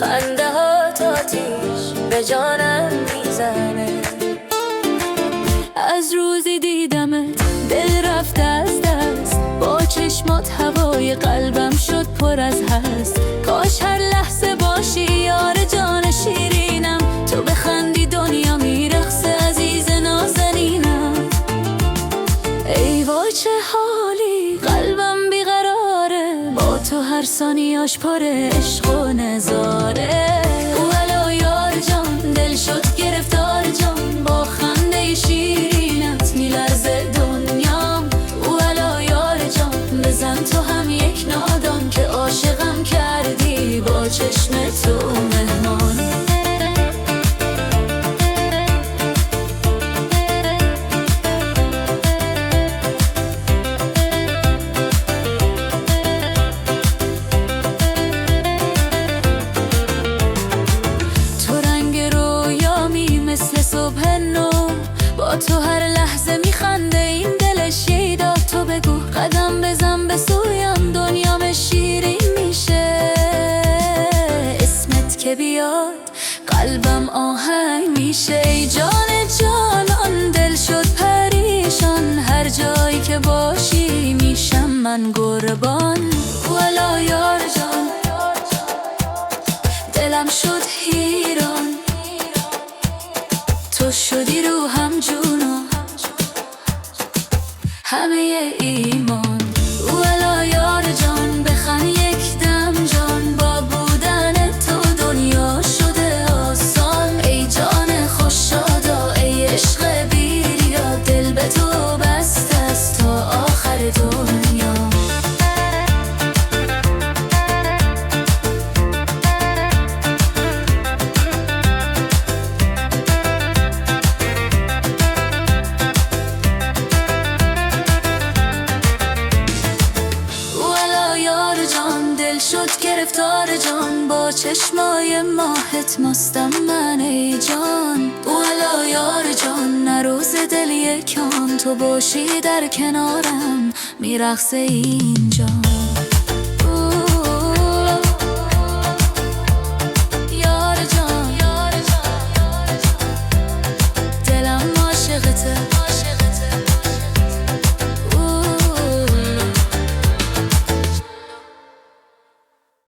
خنده ها آتیش به جانم میزنه. از روزی دیدمت دل رفته از دست، با چشمات هوای قلبم شد پر از هست. کاش هر لحظه باشی یار جان شیرینم، تو بخندی دنیا میرقصه عزیز نازنینم. ای وای چه حالی قلبم بیقراره، با تو هر ثانیه‌اش پر عشق و نظاره. اولا یار جان دل شد گرفتار جان، با خنده شیرینت میلرزه دنیام. اولا یار جان بزن تو هم یک نادان، که عاشقم کردی با چشم تو مهمان. مثل صبح نو با تو هر لحظه میخنده این دل شیدا. تو بگو قدم بزن به سویم، دنیام شیرین میشه. اسمت که بیاد قلبم آهنگ میشه. ای جان جانان دل شد پریشان، هر جایی که باشی میشم من قربان. والا یار جان دلم شد حیران، تو شدی روحم جونو همه ایمان. والا یار جان بخند یک دم جان، با بودن تو دنیا شده آسان. ای جان خوشادا ای عشق بیریا، دل به تو بسته است تا آخر دنیا. دل شد گرفتار جان، با چشمای ماهت مستم من ای جان. والا یار جان نروز دل یکان، تو باشی در کنارم میرقصه اینجا.